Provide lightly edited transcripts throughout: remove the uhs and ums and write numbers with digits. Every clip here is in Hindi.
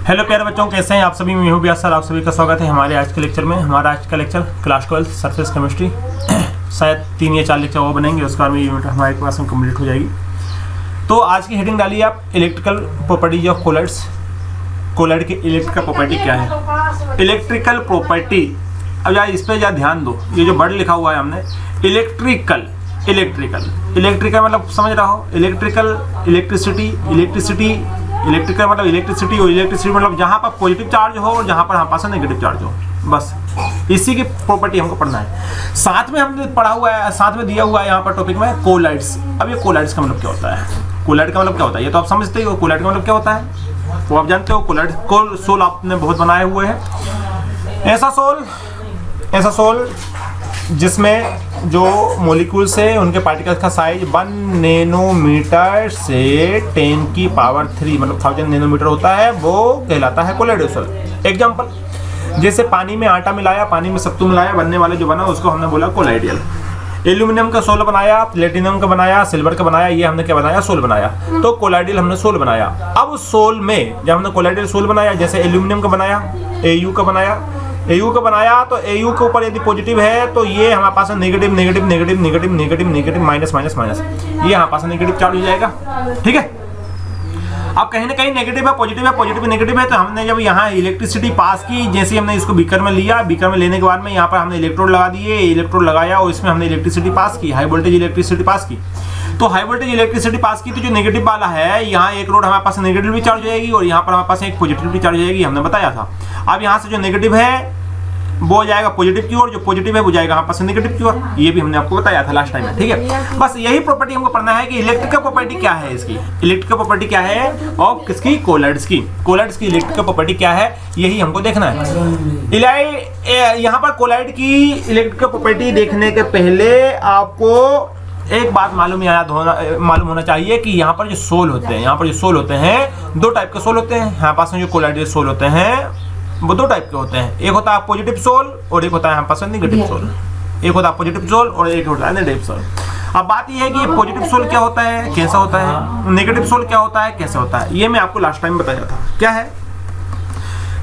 हेलो प्यारे बच्चों, कैसे हैं आप सभी। मैं हूं व्यास सर, आप सभी का स्वागत है हमारे आज के लेक्चर में। हमारा आज का लेक्चर क्लास 12 सरफेस केमिस्ट्री, शायद 3 या 4 लेक्चर वो बनेंगे, उसके बाद में यूनिट हमारे क्लास में कंप्लीट हो जाएगी। तो आज की हेडिंग डालिए आप, electrical properties of colloids. Colloid की इलेक्ट्रिकल प्रॉपर्टी क्या है। इलेक्ट्रिकल प्रॉपर्टी, अब यार इस पर ध्यान दो, ये जो वर्ड लिखा हुआ है हमने इलेक्ट्रिकल मतलब समझ रहा हो। इलेक्ट्रिसिटी मतलब इलेक्ट्रिसिटी और इलेक्ट्रिसिटी मतलब जहाँ पर पॉजिटिव चार्ज हो और जहाँ पर हमारे पास नेगेटिव चार्ज हो, बस इसी की प्रॉपर्टी हमको पढ़ना है। साथ में हमने पढ़ा हुआ है, साथ में दिया हुआ है यहाँ पर टॉपिक में कोलाइड्स। अब ये कोलाइड्स का मतलब क्या होता है, कोलाइड का मतलब क्या होता है, ये तो आप समझते हो। कोलाइड का मतलब क्या होता है वो आप जानते हो। कोलाइड को सोल आपने बहुत बनाए हुए हैं। ऐसा सोल जिसमें जो मॉलिक्यूल्स है उनके पार्टिकल्स का साइज 1 नैनोमीटर से 10 की पावर 3 मतलब 1000 नैनोमीटर होता है, वो कहलाता है कोलाइडल सोल। एग्जांपल, जैसे पानी में आटा मिलाया, पानी में सत्तू मिलाया, बनने वाले जो बना उसको हमने बोला कोलाइडियल। एल्यूमिनियम का सोल बनाया, प्लेटिनम का बनाया, सिल्वर का बनाया, ये हमने क्या बनाया, सोल बनाया, तो कोलाइडियल हमने सोल बनाया। अब उस सोल में जब हमने कोलाइडियल सोल बनाया, जैसे एल्यूमिनियम का बनाया, एयू का बनाया, तो एयू के ऊपर यदि पॉजिटिव है तो ये हमारे पास नेगेटिव माइनस, ये हमारे पास नेगेटिव चार्ज हो जाएगा। ठीक है, अब कहीं ना कहीं नेगेटिव है, पॉजिटिव है, तो हमने जब यहाँ इलेक्ट्रिसिटी पास की, जैसे हमने इसको बीकर में लिया, बीकर में लेने के बाद में यहाँ पर हमने इलेक्ट्रोड लगा दिए, इलेक्ट्रोड लगाया और इसमें हमने इलेक्ट्रिसिटी पास की, हाई वोल्टेज इलेक्ट्रिसिटी पास की। तो हाई वोल्टेज इलेक्ट्रिसिटी पास की तो जो नेगेटिव वाला है, यहाँ एक रोड हमारे पास नेगेटिव भी चार्ज हो जाएगी और यहाँ पर हमारे पास एक पॉजिटिव भी चार्ज हो जाएगी, हमने बताया था। अब यहाँ से जो नेगेटिव है वो हो जाएगा पॉजिटिव की ओर, जो पॉजिटिव है वो जाएगा हमारे पास नेगेटिव की ओर, ये भी हमने आपको बताया था लास्ट टाइम में। ठीक है, बस यही प्रॉपर्टी हमको पढ़ना है कि इलेक्ट्रिकल प्रॉपर्टी क्या है इसकी। इलेक्ट्रिकल प्रॉपर्टी क्या है और किसकी, कोलाइड्स की इलेक्ट्रिकल प्रॉपर्टी क्या है, यही हमको देखना है। यहाँ पर कोलाइड की इलेक्ट्रिकल प्रॉपर्टी देखने के पहले आपको एक बात मालूम होना चाहिए कि यहाँ पर जो सोल होते हैं, 2 टाइप के सोल होते हैं। यहाँ पास में जो कोलाइडल सोल होते हैं वो 2 टाइप के होते हैं। एक होता है पॉजिटिव सोल और एक होता है हमारे पास नेगेटिव सोल। एक होता है पॉजिटिव सोल और एक होता है नेगेटिव सोल। अब बात यह है कि पॉजिटिव सोल क्या होता है, कैसा होता है, नेगेटिव सोल क्या होता है, कैसे होता है, ये मैं आपको लास्ट टाइम बताया था। क्या है,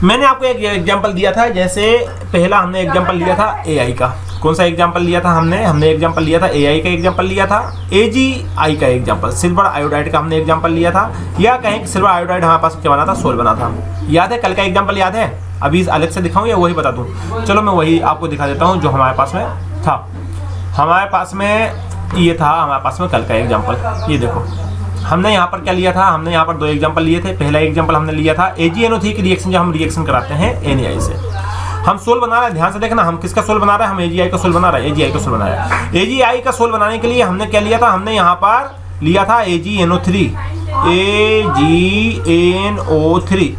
मैंने आपको एक एग्जांपल दिया था। जैसे पहला हमने एग्जांपल लिया था एआई का। कौन सा एग्जांपल लिया था हमने एग्जांपल लिया था एआई का एग्जांपल लिया था, एजीआई का एग्जांपल, सिल्वर आयोडाइड का हमने एग्जांपल लिया था। या कहें कि सिल्वर आयोडाइड हमारे पास क्या बना था, सोल बना था। याद है, कल का एग्जांपल याद है? अभी अलग से दिखाऊं या वही बता दूं? चलो मैं वही आपको दिखा देता हूं जो हमारे पास में था। हमारे पास में ये था, हमारे पास में कल का एग्जांपल। ये देखो, हमने यहाँ पर क्या लिया था, हमने यहाँ पर 2 एग्जांपल लिए थे। पहला एग्जांपल हमने लिया था AgNO3 की रिएक्शन, जब हम रिएक्शन कराते हैं NaI से। हम सोल बना रहे हैं, ध्यान से देखना, हम किसका सोल बना रहे हैं, हम AgI का सोल बना रहे हैं। AgI का सोल बनाया। AgI का सोल बनाने के लिए हमने क्या लिया था, हमने यहाँ पर लिया था AgNO3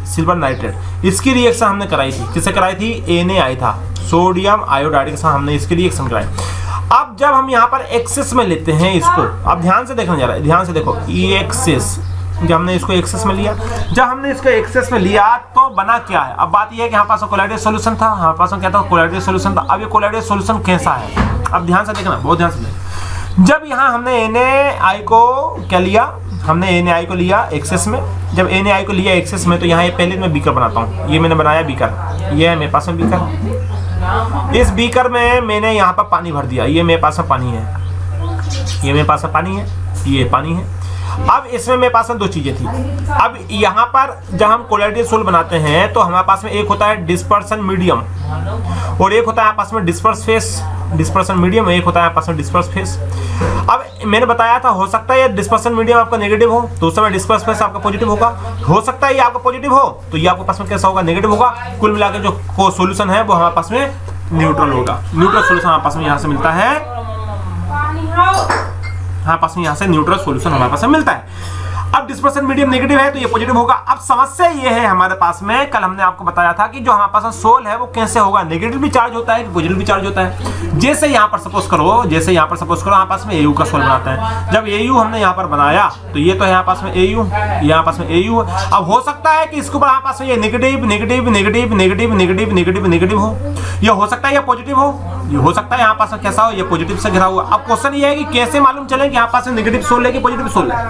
सिल्वर नाइट्रेट। इसकी रिएक्शन हमने कराई थी, किससे कराई थी, NaI था, सोडियम आयोडाइड के साथ हमने इसकी रिएक्शन कराई। अब जब हम यहाँ पर एक्सेस में लेते हैं इसको, अब ध्यान से देखना जा रहा है, ध्यान से देखो, एक्सेस, जब हमने इसको एक्सेस में लिया, तो बना क्या है। अब बात यह है कि हमारे पास कोलाइडल सॉल्यूशन था, हमारे पास क्या था, कोलाइडल सॉल्यूशन था। अब ये कोलाइडल सॉल्यूशन कैसा है, अब ध्यान से देखना, बहुत ध्यान से देखना। जब यहाँ हमने NaI को क्या लिया, हमने NaI को लिया एक्सेस में। जब NaI को लिया एक्सेस में, तो यहाँ ये पहले मैं बीकर बनाता हूँ। ये मैंने बनाया बीकर, ये है मेरे पास में बीकर। इस बीकर में मैंने यहाँ पर पानी भर दिया, ये मेरे पास में पानी है, ये मेरे पास में पानी है, ये पानी है। अब इसमें मेरे पास में 2 चीजें थी। अब यहाँ पर जब हम कोलाइडल सोल बनाते हैं तो हमारे पास में एक होता है डिस्पर्सन मीडियम और एक होता है पास में डिस्पर्सन मीडियम, एक होता है पास में डिस्पर्स फेस। अब मैंने बताया था, हो सकता है ये डिस्पर्सन मीडियम आपका नेगेटिव हो तो उस समय डिस्पर्स फेस आपका पॉजिटिव होगा। हो सकता है ये आपका पॉजिटिव हो तो ये आपके पास में कैसा होगा, नेगेटिव होगा। कुल मिलाकर जो सोल्यूशन है वो हमारे पास में न्यूट्रल होगा। न्यूट्रल सोल्यूशन हमारे पास में यहाँ से मिलता है, हमारे पास में यहाँ से न्यूट्रल सॉल्यूशन हमारे पास में मिलता है। अब डिस्पर्सन मीडियम नेगेटिव है तो ये पॉजिटिव होगा। अब समस्या ये है हमारे पास में, कल हमने आपको बताया था कि जो हमारे पास में सोल है वो कैसे होगा, नेगेटिव भी चार्ज होता है कि पॉजिटिव भी चार्ज होता है। जैसे यहाँ पर सपोज करो हमारे पास में AU का सोल बनाते हैं। जब AU हमने यहाँ पर बनाया तो ये तो है यहाँ पास में AU, यहाँ पास में AU। अब हो सकता है कि इसके ऊपर हमारे पास में ये नेगेटिव हो, ये हो सकता है ये पॉजिटिव हो, ये हो सकता है यहाँ पास में कैसा हो, ये पॉजिटिव से घिरा हुआ। अब क्वेश्चन ये है कि कैसे मालूम चले कि यहाँ पास नेगेटिव सोल है कि पॉजिटिव सोल है,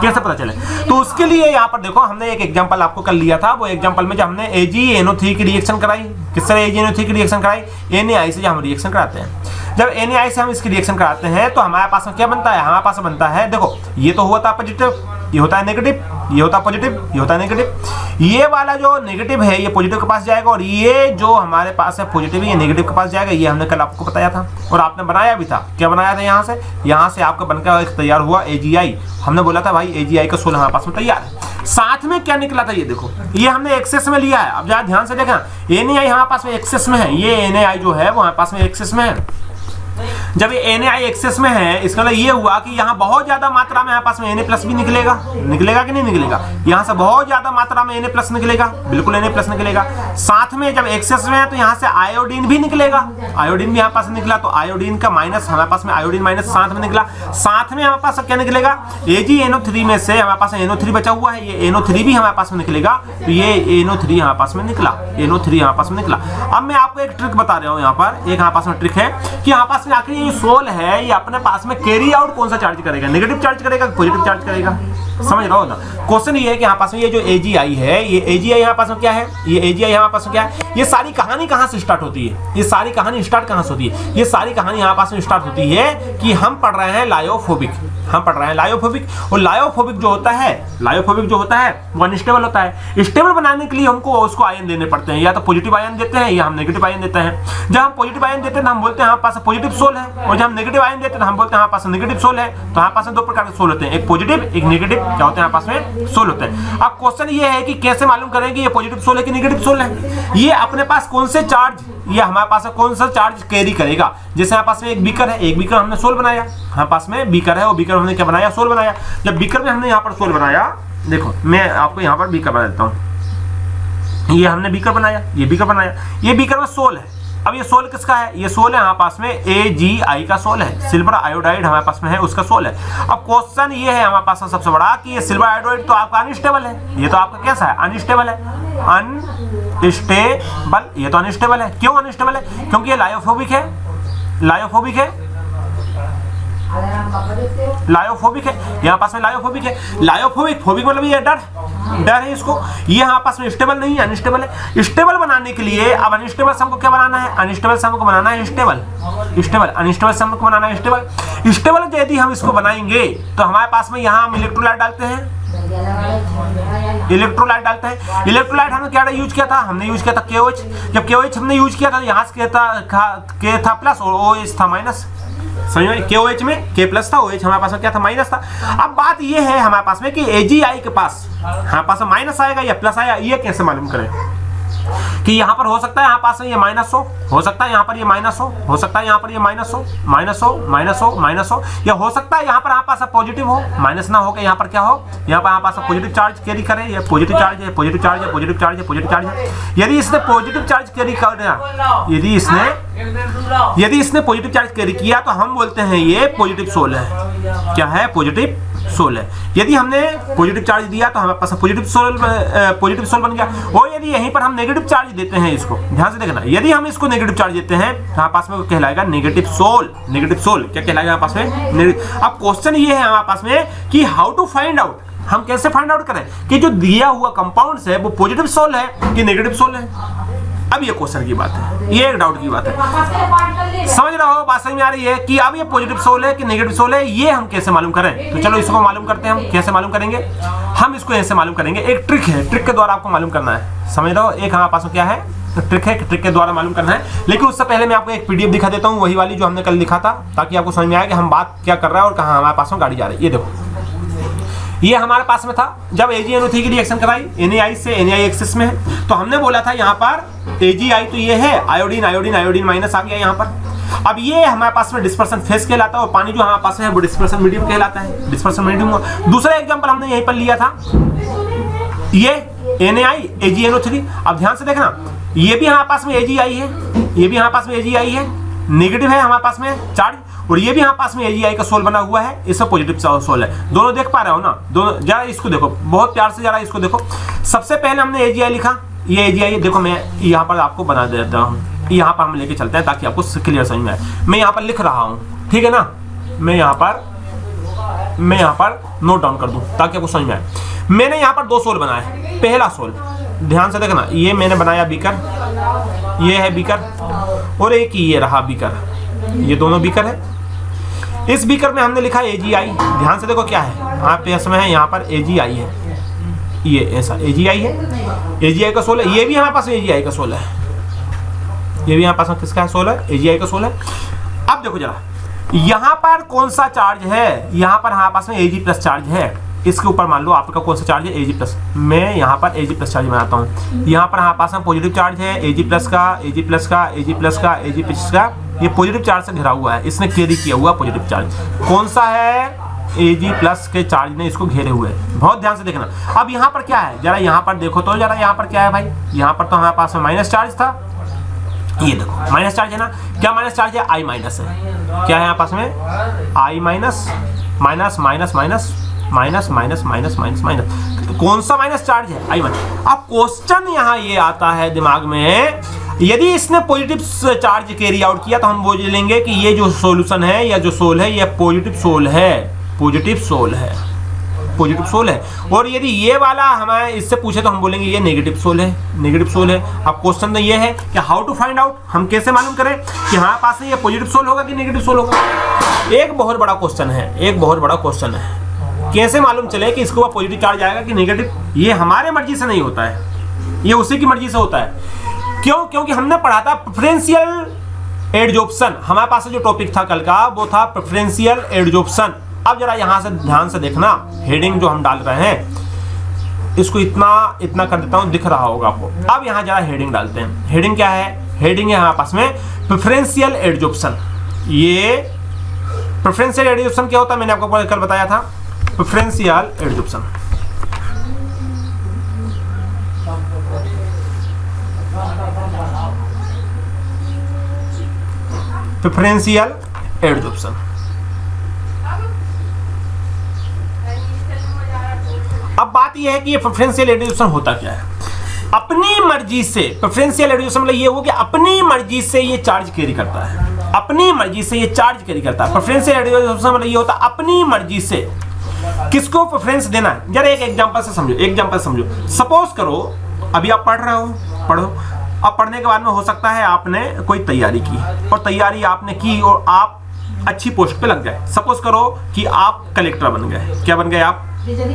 कैसे पता पार्शियल है। तो उसके लिए यहाँ पर देखो हमने एक एग्जांपल आपको कर लिया था, वो एग्जांपल में जब हमने AgNO3 की रिएक्शन कराई, किस तरह AgNO3 की रिएक्शन कराई, Na से जब हम रिएक्शन कराते हैं, जब Na से हम इसकी रिएक्शन कराते हैं तो हमारे पास में क्या बनता है, हमारे पास बनता है, देखो ये तो हुआ था पॉजिटिव, ये होता है नेगेटिव, ये होता है पॉजिटिव, ये होता है नेगेटिव। ये वाला जो नेगेटिव है ये पॉजिटिव के पास जाएगा, और ये जो हमारे पास है पॉजिटिव ये नेगेटिव के पास जाएगा। ये हमने कल आपको बताया था और आपने बनाया भी था। क्या बनाया था, यहाँ से आपका बनकर एक तैयार हुआ AgI। हमने बोला था भाई AgI का सोल हमारे पास में तैयार है। साथ में क्या निकला था, ये देखो, ये हमने एक्सेस में लिया है। अब जरा ध्यान से देखना, NaI हमारे पास में एक्सेस में है, ये NaI जो है वो हमारे पास में एक्सेस में है। जब ये Na एक्सेस में है, इसका मतलब ये हुआ कि यहाँ बहुत ज्यादा मात्रा में हमारे पास में Na+ भी निकलेगा कि नहीं निकलेगा, यहाँ से बहुत ज्यादा मात्रा में Na+ निकलेगा, बिल्कुल Na+ निकलेगा। साथ में जब एक्सेस में है तो यहाँ से आयोडीन भी निकलेगा, आयोडीन भी हमारे पास निकला, तो आयोडीन का माइनस हमारे पास में, आयोडीन माइनस साथ में निकला। साथ में हमारे पास क्या निकलेगा, AgNO3 में से हमारे पास NO3 बचा हुआ है, ये NO3 भी हमारे पास में निकलेगा, तो ये NO3 हमारे पास में निकला, NO3 हमारे पास में निकला। अब मैं आपको एक ट्रिक बता रहा हूँ, यहाँ पर एक हमारे पास में ट्रिक है कि यहाँ पास में आखिर ये सोल है, ये अपने पास में कैरी आउट कौन सा चार्ज करेगा, नेगेटिव चार्ज करेगा, पॉजिटिव चार्ज करेगा, समझ रहे हो ना। क्वेश्चन ये है कि यहाँ पास में ये जो AgI है, ये AgI यहाँ पास में क्या है, ये AgI यहाँ पास में क्या है, ये सारी कहानी कहाँ से स्टार्ट होती है, ये सारी कहानी स्टार्ट कहाँ से होती है, ये सारी कहानी यहाँ पास में स्टार्ट होती है कि हम पढ़ रहे हैं लायोफोबिक, हम पढ़ रहे हैं लायोफोबिक। और लायोफोबिक जो होता है वो अनस्टेबल होता है। स्टेबल बनाने के लिए हमको उसको आयन देने पड़ते हैं, या तो पॉजिटिव आयन देते हैं या हम नेगेटिव आयन देते हैं। जब हम पॉजिटिव आयन देते हैं तो हम बोलते हैं हमारे पास पॉजिटिव सोल है, और जब हम नेगेटिव आयन देते हैं तो हम बोलते हैं हमारे पास नेगेटिव सोल है। तो हमारे पास दो प्रकार के सोल होते हैं, एक पॉजिटिव एक नेगेटिव, क्या होते हैं हमारे पास में सोल होते हैं। अब क्वेश्चन ये है कि कैसे मालूम करें कि ये पॉजिटिव सोल है कि नेगेटिव सोल है, ये अपने पास कौन से चार्ज, ये हमारे पास कौन सा चार्ज कैरी करेगा। जैसे हमारे पास में एक बीकर है, एक बीकर हमने सोल बनाया, हमारे पास में बीकर है, वो बीकर हमने क्या बनाया, सोल बनाया। जब बीकर में हमने यहाँ पर सोल बनाया, देखो मैं आपको यहाँ पर बीकर बना देता हूँ, ये हमने बीकर बनाया, ये बीकर बनाया, ये बीकर में सोल है। अब ये सोल किसका है, ये सोल है हमारे पास में AgI का सोल है, सिल्वर आयोडाइड हमारे पास में है, उसका सोल है। अब क्वेश्चन ये है हमारे पास सबसे बड़ा कि ये सिल्वर आयोडाइड तो आपका अनस्टेबल है, ये तो आपका कैसा है, अनस्टेबल है, अनस्टेबल, ये तो अनस्टेबल है। क्यों अनस्टेबल है, क्योंकि ये लायोफोबिक है, लायोफोबिक है, लायोफोबिक है, यहाँ पास में लायोफोबिक है। लायोफोबिक, फोबिक मतलब ये डर, डर है इसको। ये यहाँ पास में स्टेबल नहीं है, अनस्टेबल है। स्टेबल बनाने के लिए अब अनस्टेबल से हमको क्या बनाना है, अनस्टेबल से हमको बनाना है स्टेबल, स्टेबल, अनस्टेबल से हमको बनाना है स्टेबल। स्टेबल यदि हम इसको बनाएंगे तो हमारे पास में यहाँ हम इलेक्ट्रोलाइट डालते हैं, इलेक्ट्रोलाइट डालते हैं। इलेक्ट्रोलाइट हमने क्या यूज किया था, हमने यूज किया था KOH। जब KOH हमने यूज किया था यहाँ से K था प्लस और OH था माइनस, समझ में, KOH में K प्लस था, OH हमारे पास में क्या था, माइनस था। अब बात ये है हमारे पास में कि AgI के पास हमारे पास माइनस आएगा या प्लस आएगा, ये कैसे मालूम करें कि यहाँ पर हो सकता है यहाँ पास में ये माइनस हो सकता है यहाँ पर ये माइनस हो सकता है यहाँ पर ये माइनस हो, माइनस हो, माइनस हो, माइनस हो, या हो सकता है यहाँ पर हमारे पास पॉजिटिव हो, माइनस ना हो के यहाँ पर क्या हो, यहाँ पर हमारे पास पॉजिटिव चार्ज कैरी करे, ये पॉजिटिव चार्ज है, पॉजिटिव चार्ज है, पॉजिटिव चार्ज है, पॉजिटिव चार्ज है। यदि इसने पॉजिटिव चार्ज कैरी कर, यदि इसने पॉजिटिव चार्ज कैरी किया तो हम बोलते हैं ये पॉजिटिव सोल है, क्या है, पॉजिटिव सोल है। यदि हमने पॉजिटिव चार्ज दिया तो हमारे पास पॉजिटिव सोल बन गया। और यदि यहीं पर हम नेगेटिव चार्ज देते हैं, इसको ध्यान से देखना, यदि हम इसको नेगेटिव चार्ज देते हैं तो हमारे पास में कहलाएगा नेगेटिव सोल। नेगेटिव सोल क्या कहलाएगा हमारे पास में। अब क्वेश्चन ये है हमारे पास में कि हाउ टू फाइंड आउट, हम कैसे फाइंड आउट करें कि जो दिया हुआ कंपाउंड है वो पॉजिटिव सोल है कि नेगेटिव सोल है। अब ये क्वेश्चन की बात है, ये एक डाउट की बात है, समझ रहे हो, बात समझ में आ रही है कि अब ये पॉजिटिव सोल है कि नेगेटिव सोल है, ये हम कैसे मालूम करें। तो चलो इसको मालूम करते हैं, हम कैसे मालूम करेंगे, हम इसको ऐसे मालूम करेंगे। एक ट्रिक है, ट्रिक के द्वारा आपको मालूम करना है, समझ रहे हो, एक हमारे पास क्या है, ट्रिक है, ट्रिक के द्वारा मालूम करना है। लेकिन उससे पहले मैं आपको एक PDF दिखा देता हूँ, वही वाली जो हमने कल लिखा था, ताकि आपको समझ में आए कि हम बात क्या कर रहे हैं और कहाँ हमारे पास में गाड़ी जा रही है। ये देखो, ये हमारे पास में था जब AgNO3 की रिएक्शन कराई Na से, Na एक्सिस में है, तो हमने बोला था यहाँ पर AgI तो ये है, आयोडीन आयोडीन आयोडीन माइनस आ गया यहाँ पर। अब ये हमारे पास में डिस्पर्सन फेस कहलाता है और पानी जो हमारे पास है वो डिस्पर्सन मीडियम कहलाता है, डिस्पर्सन मीडियम। दूसरा एग्जांपल हमने यहीं पर लिया था, ये Na AgNO3। अब ध्यान से देखना, ये भी हमारे पास में AgI है, ये भी हमारे पास में AgI है, नेगेटिव है हमारे पास में चार्ज, और ये भी हमारे पास में AgI का सोल बना हुआ है, इसमें पॉजिटिव सोल है। दोनों देख पा रहे हो ना, दोनों जरा इसको देखो, बहुत प्यार से जरा इसको देखो। सबसे पहले हमने AgI लिखा, ये AgI देखो, मैं यहाँ पर आपको बना देता हूँ, यहाँ पर हम लेके चलते हैं ताकि आपको क्लियर समझ में आए। मैं यहाँ पर लिख रहा हूँ, ठीक है ना, मैं यहाँ पर मैं यहाँ पर नोट डाउन कर दूं ताकि आपको समझ में आए। मैंने यहाँ पर 2 सोल बनाए। पहला सोल ध्यान से देखना, ये मैंने बनाया बीकर, ये है बीकर, और एक ये रहा बीकर, ये दोनों बीकर है। इस बीकर में हमने लिखा AgI। ध्यान से देखो क्या है, यहाँ पे इसमें है, यहाँ पर AgI है, ये ऐसा AgI है, AgI का सोल है। ये भी हमारे पास AgI का सोल है, ये भी हमारे पास किसका है सोल है, AgI का सोल है। अब देखो जरा यहाँ पर कौन सा चार्ज है, यहाँ पर हमारे पास में Ag प्लस चार्ज है। इसके ऊपर मान लो आपका कौन सा चार्ज है, Ag प्लस। मैं यहाँ पर Ag प्लस चार्ज बनाता हूँ। यहाँ पर हमारे पास में पॉजिटिव चार्ज है, Ag प्लस का, Ag प्लस का, Ag प्लस का, Ag प्लस का। ये पॉजिटिव चार्ज से घिरा हुआ है, इसने कैरी किया हुआ पॉजिटिव चार्ज। कौन सा है, Ag प्लस के चार्ज ने इसको घेरे हुए है। बहुत ध्यान से देखना। अब यहाँ पर क्या है, जरा यहाँ पर देखो तो, जरा यहाँ पर क्या है भाई, यहाँ पर तो हमारे पास में माइनस चार्ज था, ये देखो माइनस चार्ज है ना। क्या माइनस चार्ज है, I माइनस है। क्या है यहाँ पास में, I minus, minus minus minus minus minus minus minus minus. तो कौन सा माइनस चार्ज है, I माइनस। अब क्वेश्चन यहाँ ये आता है दिमाग में, यदि इसने पॉजिटिव चार्ज कैरी आउट किया तो हम बोल लेंगे कि ये जो सॉल्यूशन है या जो सोल है ये पॉजिटिव सोल है, पॉजिटिव सोल है, पॉजिटिव सोल है। और यदि ये वाला हमें इससे पूछे तो हम बोलेंगे ये नेगेटिव सोल है, नेगेटिव सोल है। अब क्वेश्चन तो ये है कि हाउ टू फाइंड आउट, हम कैसे मालूम करें कि हमारे पास ये पॉजिटिव सोल होगा कि नेगेटिव सोल होगा। एक बहुत बड़ा क्वेश्चन है, एक बहुत बड़ा क्वेश्चन है, कैसे मालूम चले कि इसके ऊपर पॉजिटिव चार्ज आएगा कि नेगेटिव। ये हमारे मर्जी से नहीं होता है, ये उसी की मर्जी से होता है। क्यों, क्योंकि हमने पढ़ा था प्रेफरेंशियल एडजॉर्प्शन। हमारे पास जो टॉपिक था कल का वो था प्रेफरेंशियल एडजॉर्प्शन। अब जरा यहां से ध्यान से देखना, हेडिंग जो हम डाल रहे हैं इसको इतना इतना कर देता हूं, दिख रहा होगा आपको। अब यहां जरा हेडिंग डालते हैं। हेडिंग क्या है, हेडिंग है हमारे पास में प्रेफरेंशियल एडजॉर्प्शन। ये प्रेफरेंशियल एडजॉर्प्शन क्या होता है, मैंने आपको कल बताया था। Preferential adsorption, preferential adsorption. अब बात यह है कि ये प्रेफरेंशियल एडजॉर्प्शन होता क्या है। अपनी मर्जी से, प्रेफरेंशियल एडजॉर्प्शन मतलब ये हो कि अपनी मर्जी से ये चार्ज कैरी करता है, अपनी मर्जी से ये चार्ज कैरी करता है। प्रेफरेंशियल एडजॉर्प्शन मतलब ये होता है अपनी मर्जी से किसको प्रेफरेंस देना है। जरा एक एग्जांपल से समझो, एग्जांपल समझो। सपोज करो अभी आप पढ़ रहे हो, पढ़ो। अब पढ़ने के बाद में हो सकता है आपने कोई तैयारी की, और तैयारी आपने की और आप अच्छी पोस्ट पे लग गए। सपोज करो कि आप कलेक्टर बन गए। क्या बन गए आप,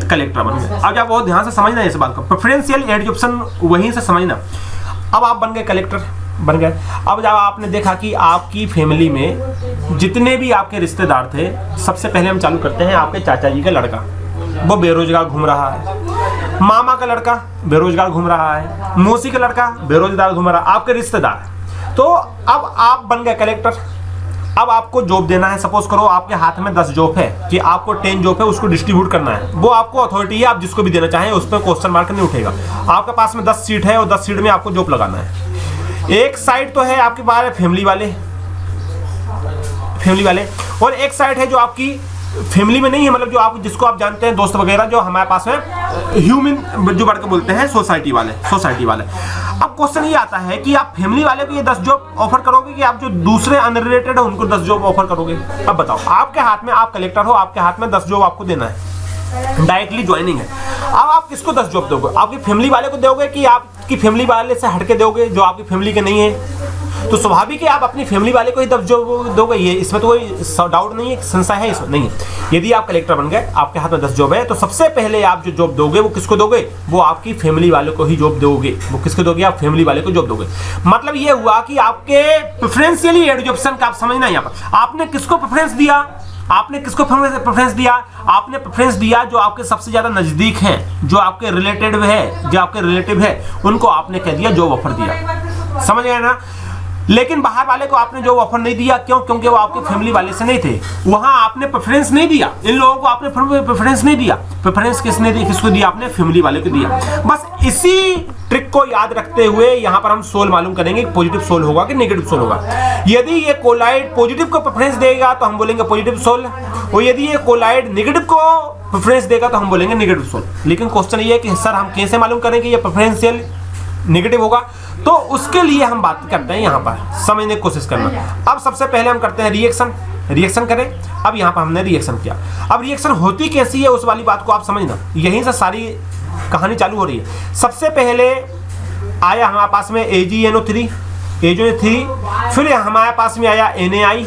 कलेक्टर बन गए। अब आप बहुत ध्यान से समझना इस बात को, प्रेफरेंशियल एडजॉर्प्शन वहीं से समझना। अब आप बन गए कलेक्टर, बन गए। अब जब आपने देखा कि आपकी फैमिली में जितने भी आपके रिश्तेदार थे, सबसे पहले हम चालू करते हैं आपके चाचा जी का लड़का, वो बेरोजगार घूम रहा है। मामा का लड़का बेरोजगार घूम रहा है, मौसी का लड़का बेरोजगार घूम रहा है, आपके रिश्तेदार। तो अब आप बन गए कलेक्टर। अब आपको जॉब देना है। सपोज करो आपके हाथ में 10 जॉब है कि आपको 10 जॉब है, उसको डिस्ट्रीब्यूट करना है। वो आपको अथॉरिटी है, आप जिसको भी देना चाहें उस पर क्वेश्चन मार्क नहीं उठेगा। आपके पास में 10 सीट है और 10 सीट में आपको जॉब लगाना है। एक साइड तो है आपके पास फैमिली वाले, फैमिली वाले, और एक साइड है जो आपकी फैमिली में नहीं है, मतलब जो आप जिसको आप जानते हैं दोस्त वगैरह, जो हमारे पास है ह्यूमन जो बढ़ के बोलते हैं सोसाइटी वाले, सोसाइटी वाले। अब क्वेश्चन ये आता है कि आप फैमिली वाले को ये 10 जॉब ऑफर करोगे कि आप जो दूसरे अनरिलेटेड है उनको 10 जॉब ऑफर करोगे। अब बताओ, आपके हाथ में, आप कलेक्टर हो, आपके हाथ में 10 जॉब आपको देना है, डायरेक्टली ज्वाइनिंग है। अब आप किसको 10 जॉब दोगे, आपकी फैमिली वाले को दोगे कि आपकी फैमिली वाले से हटके दोगे जो आपकी फैमिली के नहीं है। तो स्वाभाविक है आप अपनी फैमिली वाले को ही 10 जॉब दोगे, ये इसमें तो कोई डाउट नहीं है, संशय है इसमें नहीं। यदि आप कलेक्टर बन गए, आपके हाथ में 10 जॉब है, तो सबसे पहले आप जो जॉब दोगे वो किसको दोगे, वो आपकी फैमिली वाले को ही जॉब दोगे। वो किसको दोगे, आप फैमिली वाले को जॉब दोगे। मतलब ये हुआ कि आपके प्रेफरेंशियली एडजॉर्प्शन का आप समझना यहाँ पर, आपने किसको प्रेफरेंस दिया, आपने किसको प्रेफरेंस दिया, आपने प्रेफरेंस दिया जो आपके सबसे ज्यादा नजदीक हैं, जो आपके रिलेटेड है, जो आपके रिलेटिव है, उनको आपने कह दिया जॉब ऑफर दिया। समझ गए ना। लेकिन बाहर वाले को आपने जॉब ऑफर नहीं दिया, क्यों, क्योंकि वो आपके फैमिली वाले से नहीं थे। वहां आपने प्रेफरेंस नहीं दिया, इन लोगों को आपने प्रेफरेंस नहीं दिया। प्रेफरेंस किसने दी, किसको दिया, आपने फैमिली वाले को दिया। बस इसी ट्रिक को याद रखते हुए यहाँ पर हम सोल मालूम करेंगे कि पॉजिटिव सोल होगा कि नेगेटिव सोल होगा। यदि ये कोलाइड पॉजिटिव को प्रेफरेंस देगा तो हम बोलेंगे पॉजिटिव सोल, और यदि ये कोलाइड नेगेटिव को प्रेफरेंस देगा तो हम बोलेंगे नेगेटिव सोल। लेकिन क्वेश्चन ये है कि सर हम कैसे मालूम करें कि ये प्रेफरेंशियल नेगेटिव होगा। तो उसके लिए हम बात करते हैं यहाँ पर, समझने की कोशिश करना। अब सबसे पहले हम करते हैं रिएक्शन करें। अब यहाँ पर हमने रिएक्शन किया, अब रिएक्शन होती कैसी है उस वाली बात को आप समझना, यहीं से सारी कहानी चालू हो रही है। सबसे पहले आया हमारे पास में AgNO3, फिर हमारे पास में आया Na।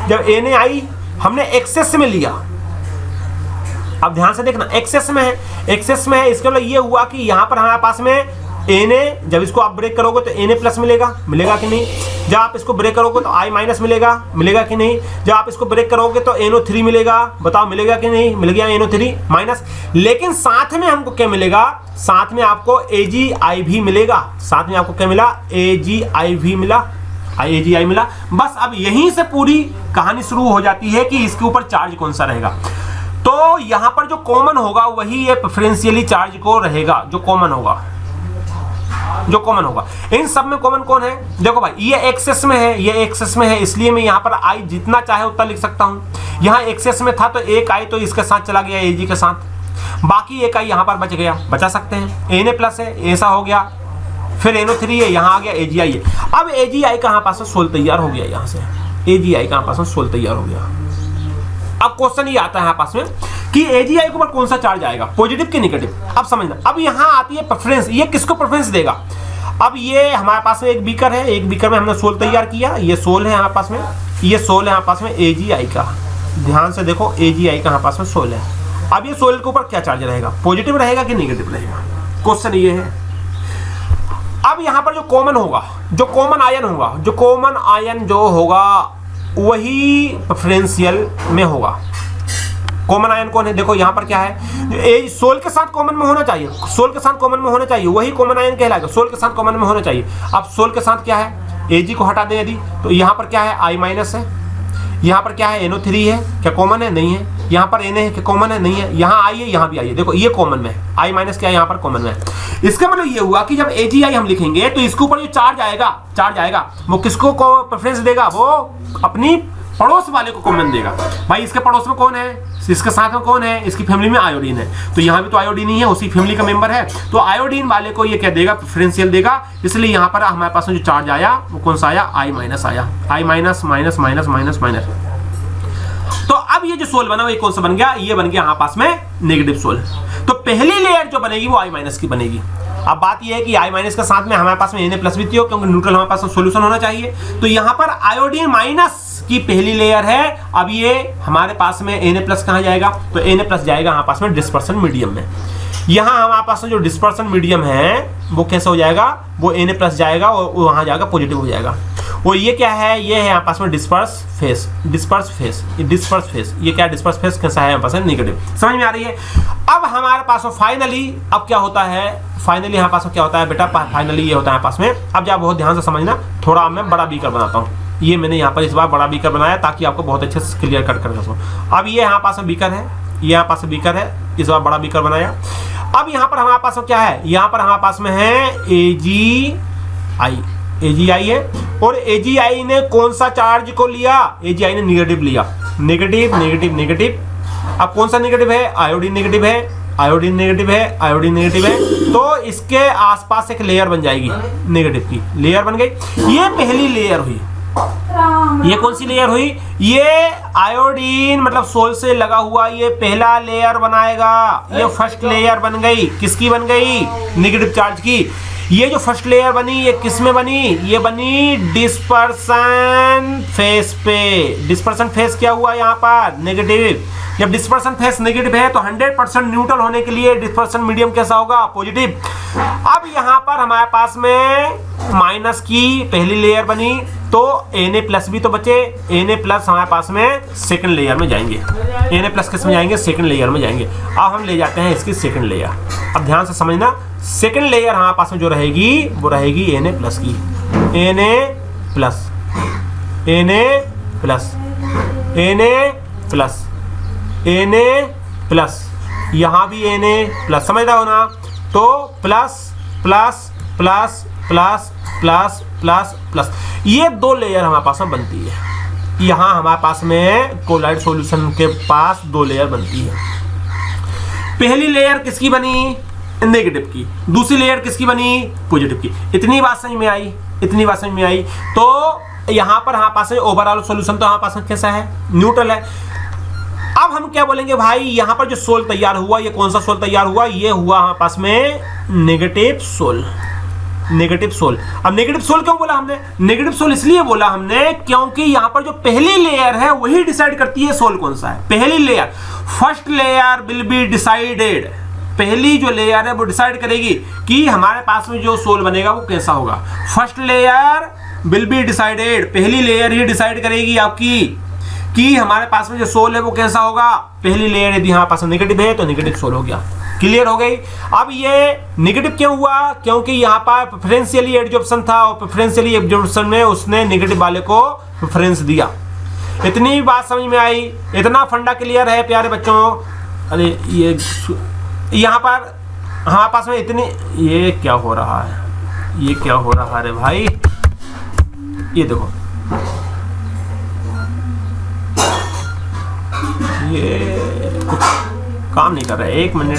जब Na हमने एक्सेस में लिया, अब ध्यान से देखना, एक्सेस में है, इसके मतलब ये हुआ कि यहाँ पर हमारे पास में Na, जब इसको आप ब्रेक करोगे तो Na प्लस मिलेगा कि नहीं? जब आप इसको ब्रेक करोगे तो I माइनस मिलेगा कि नहीं? जब आप इसको ब्रेक करोगे तो NO3 मिलेगा, बताओ मिलेगा कि नहीं? मिल गया NO3 माइनस। लेकिन साथ में हमको क्या मिलेगा? साथ में आपको AgI भी मिलेगा। साथ में आपको क्या मिला? AgI भी मिला, AgI मिला। बस अब यहीं से पूरी कहानी शुरू हो जाती है कि इसके ऊपर चार्ज कौन सा रहेगा। तो यहाँ पर जो कॉमन होगा वही ये प्रेफरेंशियली चार्ज को रहेगा, जो कॉमन होगा। इन सब में कॉमन कौन है? देखो भाई, ये एक्सेस में है, इसलिए मैं यहाँ पर I जितना चाहे उतना लिख सकता हूँ। यहाँ एक्सेस में था तो एक I तो इसके साथ चला गया Ag के साथ, बाकी एक I यहाँ पर बचा सकते हैं। Na प्लस है, ऐसा हो गया, फिर NO3 है, यहाँ आ गया AgI है। अब AgI कहाँ पास में सोल तैयार हो गया, यहाँ से AgI कहाँ पास में सोल तैयार हो गया। अब क्वेश्चन ये आता है यहाँ पास में कि AgI के ऊपर कौन सा चार्ज आएगा, पॉजिटिव कि नेगेटिव? अब समझना, अब यहाँ आती है प्रेफरेंस, ये किसको प्रेफरेंस देगा? अब ये हमारे पास में एक बीकर है, एक बीकर में हमने सोल तैयार किया, ये सोल है हमारे पास में, ये सोल है हमारे पास में AgI का। ध्यान से देखो, AgI का हमारे पास में सोल है। अब ये सोल के ऊपर क्या चार्ज रहेगा, पॉजिटिव रहेगा कि नेगेटिव रहेगा? क्वेश्चन ये है। अब यहाँ पर जो कॉमन आयन होगा वही प्रेफरेंशियल में होगा। कॉमन आयन कौन है? देखो यहाँ पर क्या है, सोल के साथ कॉमन में होना चाहिए, वही कॉमन आयन कहलाएगा। सोल के साथ कॉमन में होना चाहिए। अब सोल के साथ क्या है, Ag को हटा दें यदि, तो यहाँ पर क्या है, I माइनस है, यहाँ पर क्या है, NO3 है, क्या कॉमन है? नहीं है। यहाँ पर Na है, क्या कॉमन है? नहीं है। यहाँ I है, यहाँ भी I है, देखो ये कॉमन में है, I माइनस क्या है, यहाँ पर कॉमन में है। इसका मतलब ये हुआ कि जब AgI हम लिखेंगे तो इसके ऊपर जो चार्ज आएगा वो किसको प्रेफरेंस देगा? वो अपनी पड़ोस वाले को कॉमन देगा। भाई इसके पड़ोस में कौन है, इसके साथ में कौन है, इसकी फैमिली में आयोडीन है, तो यहाँ भी तो आयोडीन ही है, उसी फैमिली का मेंबर है, तो आयोडीन वाले को ये क्या देगा, प्रेफरेंशियल देगा। इसलिए यहाँ पर हमारे पास में जो चार्ज आया वो कौन सा आया, I माइनस आया, I minus minus minus minus minus. तो अब ये जो सोल बना वो कौन सा बन गया, ये बन गया हमारे पास में नेगेटिव सोल। तो पहली लेयर जो बनेगी वो I माइनस की बनेगी। अब बात ये है कि I माइनस के साथ में हमारे पास में Na प्लस भी थी, क्योंकि न्यूट्रल हमारे पास में सोल्यूशन होना चाहिए। तो यहाँ पर आयोडीन माइनस की पहली लेयर है। अब ये हमारे पास में Na प्लस कहाँ जाएगा, तो Na प्लस जाएगा हमारे पास में डिस्पर्सन मीडियम में। यहाँ हमारे पास में जो डिस्पर्सन मीडियम है वो कैसे हो जाएगा, वो Na प्लस जाएगा और वहाँ जाएगा पॉजिटिव हो जाएगा। और ये क्या है, ये है हमारे पास में डिस्पर्स फेस। ये क्या डिस्पर्स फेस कैसा है, हमारे पास है नेगेटिव। समझ में आ रही है? अब हमारे पास में फाइनली अब क्या होता है, फाइनली हमारे पास में क्या होता है बेटा, फाइनली ये होता है हमारे पास में। अब जब बहुत ध्यान से समझना, थोड़ा मैं बड़ा बीकर बनाता हूँ। ये मैंने यहाँ पर इस बार बड़ा बीकर बनाया ताकि आपको बहुत अच्छे से क्लियर कर सकूँ। अब ये यहाँ पास में बीकर है, ये यहाँ पास में बीकर है, इस बार बड़ा बीकर बनाया। अब यहाँ पर हमारे पास में क्या है, यहाँ पर हमारे पास में है AgI है, और AgI ने कौन सा चार्ज को लिया, AgI ने नेगेटिव लिया, नेगेटिव। अब कौन सा नेगेटिव है, आयोडीन नेगेटिव है, तो इसके आसपास एक लेयर बन जाएगी, नेगेटिव की लेयर बन गई। ये पहली लेयर हुई। ये कौन सी लेयर हुई, ये आयोडीन मतलब सोल से लगा हुआ ये पहला लेयर बनाएगा। ये फर्स्ट लेयर बन गई, किसकी बन गई, नेगेटिव चार्ज की। ये जो फर्स्ट लेयर बनी ये किस में बनी, ये बनी डिस्पर्सन फेस पे। डिस्पर्सन फेस क्या हुआ यहाँ पर, नेगेटिव। जब डिस्पर्सन फेस नेगेटिव है तो 100% न्यूट्रल होने के लिए डिस्पर्सन मीडियम कैसा होगा, पॉजिटिव। अब यहाँ पर हमारे पास में माइनस की पहली लेयर बनी, तो Na प्लस भी तो बचे। Na प्लस हमारे पास में सेकंड लेयर में जाएंगे, Na प्लस किस में जाएंगे, सेकंड लेयर में जाएंगे। अब हम ले जाते हैं इसकी सेकंड लेयर। अब ध्यान से समझना, सेकंड लेयर हमारे पास में जो रहेगी वो रहेगी Na प्लस की, Na प्लस, यहाँ भी Na प्लस, समझ रहा हो ना। तो plus plus plus plus plus plus plus, ये दो लेयर हमारे पास में बनती है। यहाँ हमारे पास में कोलाइड सॉल्यूशन के पास दो लेयर बनती है। पहली लेयर किसकी बनी, नेगेटिव की, दूसरी लेयर किसकी बनी, पॉजिटिव की। इतनी बात समझ में आई, इतनी बात समझ में आई। तो यहाँ पर हमारे पास ओवरऑल सॉल्यूशन तो हमारे पास में कैसा है, न्यूट्रल है। अब हम क्या बोलेंगे भाई, यहाँ पर जो सोल तैयार हुआ, ये कौन सा सोल तैयार हुआ, ये हुआ हमारे पास में नेगेटिव सोल, नेगेटिव सोल। अब नेगेटिव सोल क्यों बोला हमने, नेगेटिव सोल इसलिए बोला हमने क्योंकि यहाँ पर जो पहली लेयर है वही डिसाइड करती है सोल कौन सा है। पहली layer, first layer will be decided, पहली जो लेयर है वो डिसाइड करेगी कि हमारे पास में जो सोल बनेगा वो कैसा होगा। First layer will be decided, पहली लेयर ही डिसाइड करेगी आपकी कि हमारे पास में जो सोल है वो कैसा होगा। पहली लेयर यदि हमारे पास नेगेटिव है तो नेगेटिव सोल हो गया, क्लियर हो गई। अब ये नेगेटिव क्यों हुआ, क्योंकि यहाँ पर प्रेफरेंशियली एडजॉर्प्शन था और प्रेफरेंशियली एडजॉर्प्शन में उसने नेगेटिव वाले को प्रेफरेंस दिया। इतनी बात समझ में आई, इतना फंडा क्लियर है प्यारे बच्चों। अरे ये यहाँ पर हमारे पास में इतनी, ये क्या हो रहा है, ये क्या हो रहा है रे भाई, ये देखो ये काम नहीं कर रहा है, 1 मिनट,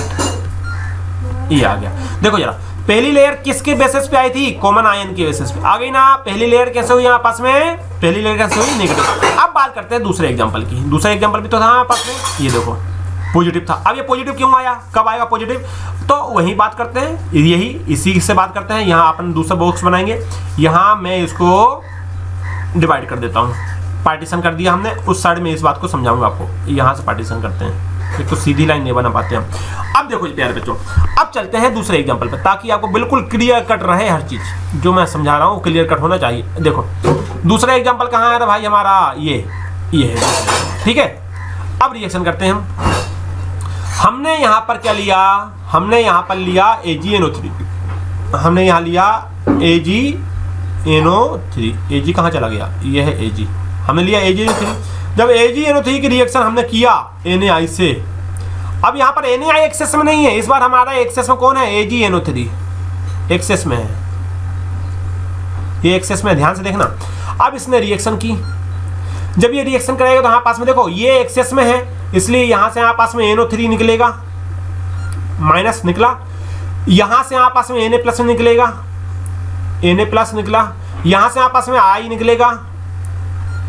ये आ गया। देखो जरा, पहली लेयर किसके बेसिस पे आई थी, कॉमन आयन के बेसिस पे आ गई ना। पहली लेयर कैसे हुई हमारे पास में, पहली लेयर कैसे हुई, नेगेटिव। अब बात करते हैं दूसरे एग्जांपल की। दूसरा एग्जांपल भी तो था हमारे पास में, ये देखो पॉजिटिव था। अब ये पॉजिटिव क्यों आया, कब आएगा पॉजिटिव, तो वही बात करते हैं, यही इसी से बात करते हैं। यहाँ अपन दूसरा बॉक्स बनाएंगे, यहाँ मैं इसको डिवाइड कर देता हूँ, पार्टीशन कर दिया हमने। उस साइड में इस बात को समझाऊंगा आपको, यहाँ से पार्टीशन करते हैं, एक तो सीधी लाइन नहीं बना पाते हम। अब देखो प्यारे बच्चों, अब चलते हैं दूसरे एग्जांपल पर, ताकि आपको बिल्कुल क्लियर कट रहे हर चीज जो मैं समझा रहा हूँ, क्लियर कट होना चाहिए। देखो दूसरा एग्जांपल कहाँ है भाई हमारा, ये है, ठीक है। अब रिएक्शन करते हैं हम। हमने यहाँ पर क्या लिया, हमने यहाँ पर लिया AgNO3, हमने यहाँ लिया AgNO3, Ag कहाँ चला गया, ये है Ag, हमने लिया AgNO3। जब AgNO3 की रिएक्शन हमने किया NaI से, अब यहाँ पर NaI एक्सेस में नहीं है, इस बार हमारा एक्सेस में कौन है, AgNO3 एक्सेस में है, ये एक्सेस में, ध्यान से देखना। अब इसने रिएक्शन की, जब ये रिएक्शन करेगा तो हमारे पास में देखो ये एक्सेस में है, इसलिए यहां से हमारे पास में NO3 निकलेगा, माइनस निकला। यहां से हमारे पास में Na प्लस निकलेगा, Na प्लस निकला। यहां से हमारे पास में I निकलेगा,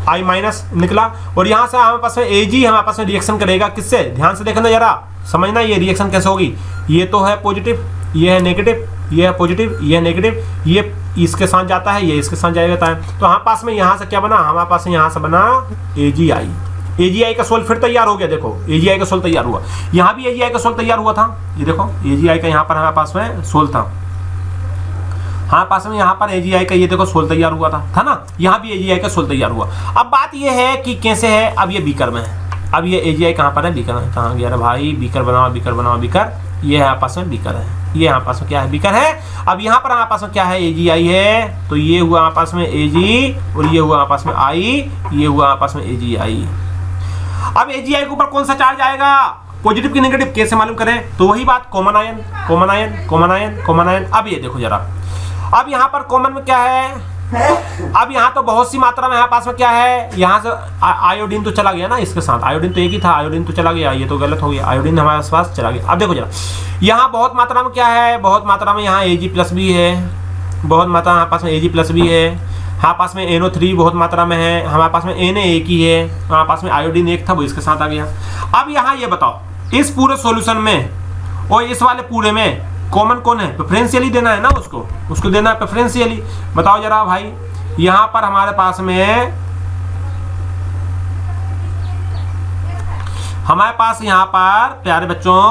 I माइनस निकला। और यहां से हमारे पास में Ag हमारे पास में रिएक्शन करेगा किससे, ध्यान से देखना जरा, समझना ये रिएक्शन कैसे होगी। ये तो है पॉजिटिव, ये है नेगेटिव, ये है पॉजिटिव, ये है नेगेटिव, ये इसके साथ जाता है, ये इसके साथ जाता है। तो हमारे पास में यहाँ से क्या बना, हमारे पास में यहाँ से बना AgI। AgI का सोल फिर तैयार हो गया, देखो AgI का सोल तैयार हुआ, यहाँ भी AgI का सोल तैयार हुआ था, ये देखो AgI का यहाँ पर हमारे पास में सोल था, हमारे पास में यहाँ पर AgI का ये देखो सोल तैयार हुआ था ना, यहाँ भी AgI का सोल तैयार हुआ। अब बात ये है कि कैसे है, अब ये बीकर में है, अब ये AgI कहाँ पर है, बीकर में, कहाँ गया रे भाई, बीकर बनाओ, बीकर बनाओ, बीकर, ये यहाँ पास में बीकर है, ये यहाँ पास में क्या है, बीकर है। अब यहाँ पर हमारे पास में क्या है, AgI है, तो ये हुआ हमारे पास में Ag, और ये हुआ हमारे पास में I, ये हुआ हमारे पास में AgI। अब AgI के ऊपर कौन सा चार्ज आएगा, पॉजिटिव की नेगेटिव, कैसे मालूम करें, तो वही बात, common ion, common ion, common ion, common ion. अब ये देखो जरा, अब यहाँ पर कॉमन में क्या है, अब यहाँ तो बहुत सी मात्रा में हमारे पास में क्या है, यहाँ से आयोडीन तो चला गया ना इसके साथ, आयोडीन तो एक ही था, आयोडीन तो चला गया, ये तो गलत हो गया, आयोडीन हमारे पास चला गया। अब देखो जरा, यहाँ बहुत मात्रा में क्या है, बहुत मात्रा में यहाँ Ag प्लस भी है, बहुत मात्रा हमारे पास में Ag प्लस भी है, हमारे पास में NO3 बहुत मात्रा में है, हमारे पास में Na एक ही है, हमारे पास में आयोडीन एक था वो इसके साथ आ गया। अब यहाँ ये बताओ, इस पूरे सॉल्यूशन में और इस वाले पूरे में कॉमन कौन है, प्रेफरेंशियली देना है ना, उसको देना है प्रेफरेंशियली। बताओ जरा भाई, यहाँ पर हमारे पास में यहाँ पर प्यारे बच्चों,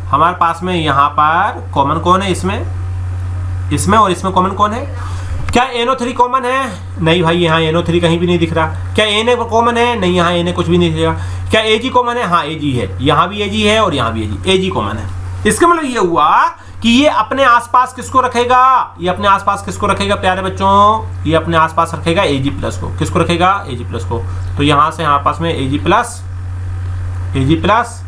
हमारे पास में यहाँ पर कॉमन कौन है, इसमें और इसमें कॉमन कौन है, क्या NO3 कॉमन है, नहीं भाई यहाँ NO3 कहीं भी नहीं दिख रहा। क्या Na कॉमन है, नहीं यहाँ Na कुछ भी नहीं दिख रहा। क्या Ag कॉमन है, हाँ Ag है, यहाँ भी Ag है और यहाँ भी Ag कॉमन है। इसका मतलब ये हुआ कि ये अपने आसपास किसको रखेगा, ये अपने आसपास किसको रखेगा प्यारे बच्चों, ये अपने आसपास रखेगा Ag प्लस को, किसको रखेगा, Ag प्लस को। तो यहाँ से हमारे पास में Ag plus, Ag plus,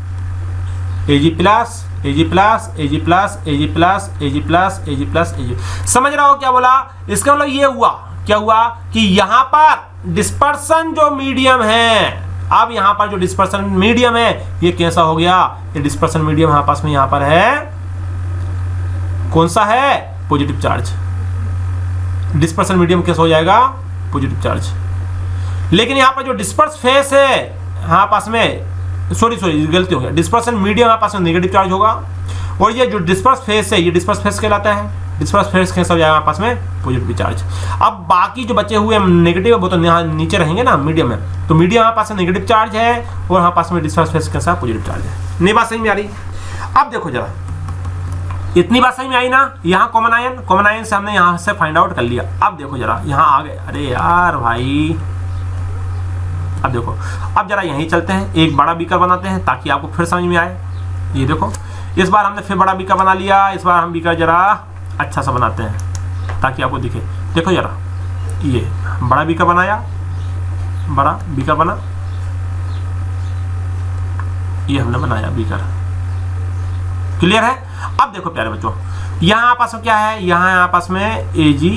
Ag plus, Ag plus, Ag plus, Ag plus, Ag plus, Ag plus, Ag। समझ रहे हो क्या बोला, इसका मतलब ये हुआ, क्या हुआ कि यहाँ पर डिस्पर्सन जो मीडियम है, अब यहाँ पर जो डिस्पर्सन मीडियम है ये कैसा हो गया, ये डिस्पर्सन मीडियम हमारे पास में यहाँ पर है कौन सा है? Positive charge. डिस्पर्सन मीडियम कैसा हो जाएगा? Positive charge. लेकिन यहाँ पर जो डिस्पर्स फेस है यहाँ पास में, सॉरी गलती हो गया, डिस्पर्सन मीडियम यहाँ पास में नेगेटिव चार्ज होगा, और ये जो डिस्पर्स फेस है ये डिस्पर्स फेस कहलाता है। डिस्पर्स फेस कैसा हो जाएगा यहाँ पास में? Positive charge. अब बाकी जो बचे हुए नेगेटिव है वो तो यहाँ नीचे रहेंगे ना, मीडियम में, तो मीडियम यहाँ पास में नेगेटिव चार्ज है और यहाँ पास में डिस्पर्स फेस कैसा? पॉजिटिव चार्ज है। नहीं बात सही में आ रही? अब देखो जरा, इतनी बात सही में आई ना? यहाँ कॉमन आयन से हमने यहाँ से फाइंड आउट कर लिया। अब देखो जरा यहाँ आ गए, अरे यार भाई, अब देखो, अब जरा यहीं चलते हैं, एक बड़ा बीकर बनाते हैं ताकि आपको फिर समझ में आए। ये देखो, इस बार हमने फिर बड़ा बीकर बना लिया, इस बार हम बीकर जरा अच्छा सा बनाते हैं ताकि आपको दिखे। देखो जरा, ये बड़ा बीकर बनाया, बड़ा बीकर बना, ये हमने बनाया बीकर, क्लियर है? अब देखो प्यारे बच्चों, यहाँ आपस में क्या है? यहाँ आपस में AgI,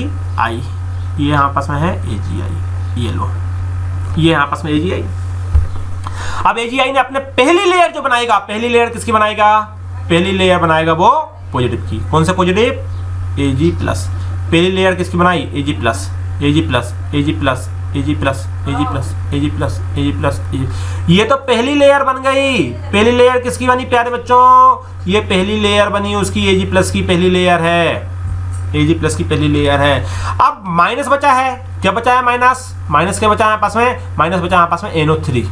ये यहाँ आपस में है AgI, ये लो, ये यहाँ आपस में AgI। अब AgI ने अपने पहली लेयर जो बनाएगा, पहली लेयर किसकी बनाएगा? पहली लेयर बनाएगा वो पॉजिटिव की। कौन सा पॉजिटिव? Ag plus. पहली लेयर किसकी बनाई? Ag plus, Ag plus, Ag plus, Ag plus, Ag plus, Ag plus, Ag plus, ये तो पहली लेयर बन गई। पहली लेयर किसकी बनी प्यारे बच्चों? ये पहली लेयर बनी उसकी, Ag प्लस की पहली लेयर है, Ag प्लस की पहली लेयर है। अब माइनस बचा है, क्या बचा है? माइनस क्या बचा है पास में? माइनस बचा है पास में NO3।